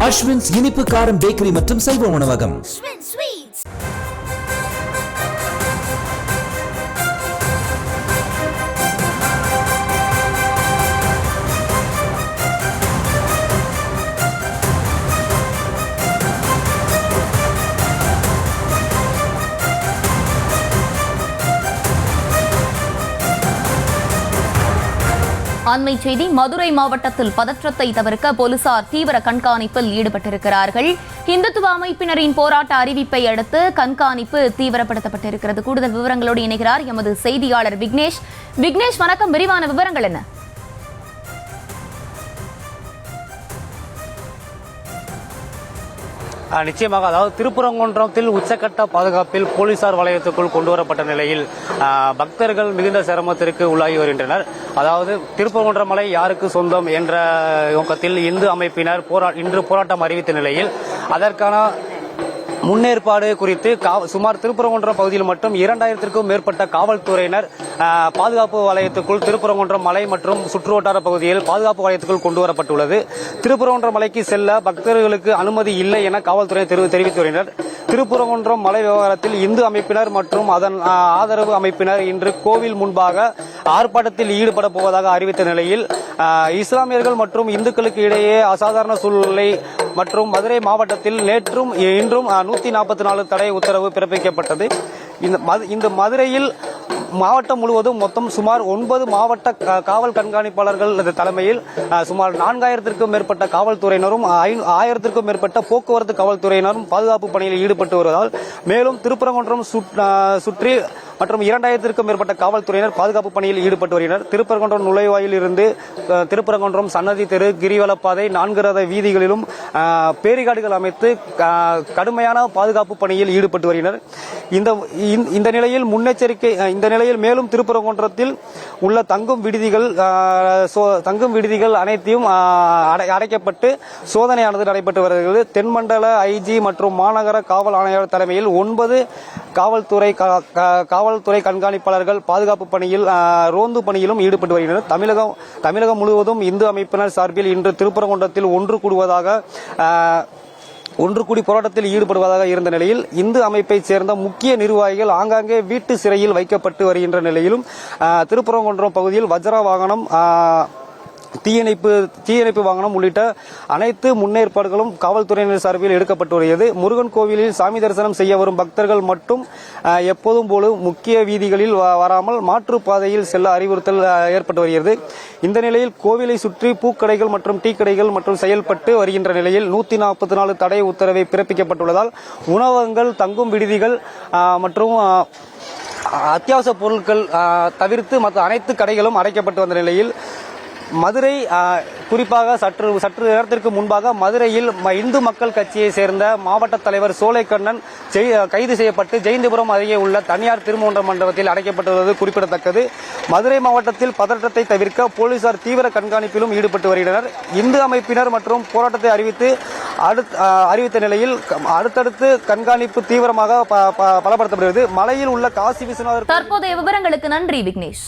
அஸ்வின்ஸ் இனிப்பு காரம் பேக்கரி மற்றும் செல்வ உணவகம். அண்மை செய்தி. மதுரை மாவட்டத்தில் பதற்றத்தை தவிர்க்க போலீசார் தீவிர கண்காணிப்பில் ஈடுபட்டிருக்கிறார்கள். இந்துத்துவ அமைப்பினரின் போராட்ட அறிவிப்பை அடுத்து கண்காணிப்பு தீவிரப்படுத்தப்பட்டிருக்கிறது. கூடுதல் விவரங்களோடு இணைகிறார் எமது செய்தியாளர் விக்னேஷ். விக்னேஷ், வணக்கம். விரிவான விவரங்கள் என்ன? நிச்சயமாக, அதாவது திருப்பரங்குன்றத்தில் உச்சக்கட்ட பாதுகாப்பில் போலீசார் வளையத்துக்குள் கொண்டுவரப்பட்ட நிலையில் பக்தர்கள் மிகுந்த சிரமத்திற்கு உள்ளாகி வருகின்றனர். அதாவது திருப்பரங்குன்றம் மலை யாருக்கு சொந்தம் என்ற நோக்கத்தில் இந்து அமைப்பினர் இன்று போராட்டம் அறிவித்த நிலையில் அதற்கான முன்னேற்பாடு குறித்து சுமார் திருப்பரங்குன்றம் பகுதியில் மட்டும் 2000க்கும் மேற்பட்ட காவல்துறையினர் பாதுகாப்பு வலயத்துக்குள் திருப்பரங்குன்றம் மலை மற்றும் சுற்றுவட்டார பகுதியில் பாதுகாப்பு வலயத்துக்குள் கொண்டுவரப்பட்டுள்ளது. திருப்பரங்குன்றம் மலைக்கு செல்ல பக்தர்களுக்கு அனுமதி இல்லை என காவல்துறை தெரிவித்து வருகின்றனர். திருப்பரங்குன்றம் மலை விவகாரத்தில் இந்து அமைப்பினர் மற்றும் அதன் ஆதரவு அமைப்பினர் இன்று கோவில் முன்பாக ஆர்ப்பாட்டத்தில் ஈடுபட போவதாக அறிவித்த நிலையில் இஸ்லாமியர்கள் மற்றும் இந்துக்களுக்கு இடையே அசாதாரண சூழ்நிலை மற்றும் மதுரை மாவட்டத்தில் நேற்றும் இன்றும் 144 தடை உத்தரவு பிறப்பிக்கப்பட்டது. இந்த மதுரையில் மாவட்டம் முழுவதும் மொத்தம் சுமார் 9 மாவட்ட காவல் கண்காணிப்பாளர்கள் தலைமையில் சுமார் 4000க்கும் மேற்பட்ட காவல்துறையினரும் 1000க்கும் மேற்பட்ட போக்குவரத்து காவல்துறையினரும் பாதுகாப்பு பணியில் ஈடுபட்டு வருவதால் மேலும் திருப்பரங்குன்றம் சுற்றி மற்றும் 2000க்கும் மேற்பட்ட காவல்துறையினர் பாதுகாப்பு பணியில் ஈடுபட்டு வருகின்றனர். திருப்பரங்குன்றம் நுழைவாயில் இருந்து திருப்பரங்குன்றம் சன்னதி தெரு, கிரிவலப்பாதை, 4 ரத வீதிகளிலும் பேரிகார்டுகள் அமைத்து கடுமையான பாதுகாப்பு பணியில் ஈடுபட்டு வருகின்றனர். இந்த நிலையில் மேலும் திருப்பரங்குன்றத்தில் உள்ள தங்கும் விடுதிகள் அனைத்தையும் அடைக்கப்பட்டு சோதனையானது நடைபெற்று வருகிறது. தென்மண்டல ஐஜி மற்றும் மாநகர காவல் ஆணையர் தலைமையில் 9 காவல்துறை கண்காணிப்பாளர்கள் பாதுகாப்பு பணியில் ரோந்து பணியிலும் ஈடுபட்டு வருகின்றனர். தமிழகம் முழுவதும் இந்து அமைப்பினர் சார்பில் இன்று திருப்பரங்குன்றத்தில் ஒன்று கூடி போராட்டத்தில் ஈடுபடுவதாக இருந்த நிலையில் இந்து அமைப்பை சேர்ந்த முக்கிய நிர்வாகிகள் ஆங்காங்கே வீட்டு சிறையில் வைக்கப்பட்டு வருகின்ற நிலையிலும் திருப்பரங்குன்றம் பகுதியில் வஜ்ர வாகனம், தீயணைப்பு வாகனம் உள்ளிட்ட அனைத்து முன்னேற்பாடுகளும் காவல்துறையினர் சார்பில் எடுக்கப்பட்டு வருகிறது. முருகன் கோவிலில் சாமி தரிசனம் செய்ய வரும் பக்தர்கள் மட்டும் எப்போதும் போல முக்கிய வீதிகளில் வராமல் மாற்று பாதையில் செல்ல அறிவுறுத்தல் ஏற்பட்டு வருகிறது. இந்த நிலையில் கோவிலை சுற்றி பூக்கடைகள் மற்றும் டீ கடைகள் மற்றும் செயல்பட்டு வருகின்ற நிலையில் 144 தடை உத்தரவை பிறப்பிக்கப்பட்டுள்ளதால் உணவகங்கள், தங்கும் விடுதிகள் மற்றும் அத்தியாவசிய பொருட்கள் தவிர்த்து மற்ற அனைத்து கடைகளும் அடைக்கப்பட்டு வந்த நிலையில் மதுரை குறிப்பாக சற்று நேரத்திற்கு முன்பாக மதுரையில் இந்து மக்கள் கட்சியை சேர்ந்த மாவட்ட தலைவர் சோலைக்கண்ணன் கைது செய்யப்பட்டு ஜெயந்திபுரம் அருகே உள்ள தனியார் திருமூன்ற மண்டபத்தில் அடைக்கப்பட்டுள்ளது குறிப்பிடத்தக்கது. மதுரை மாவட்டத்தில் பதற்றத்தை தவிர்க்க போலீசார் தீவிர கண்காணிப்பிலும் ஈடுபட்டு வருகின்றனர். இந்து அமைப்பினர் மற்றும் போராட்டத்தை அறிவித்த நிலையில் அடுத்தடுத்து கண்காணிப்பு தீவிரமாக பலப்படுத்தப்படுகிறது. மலையில் உள்ள காசி விஸ்வநாதர். தற்போதைய விவரங்களுக்கு நன்றி விக்னேஷ்.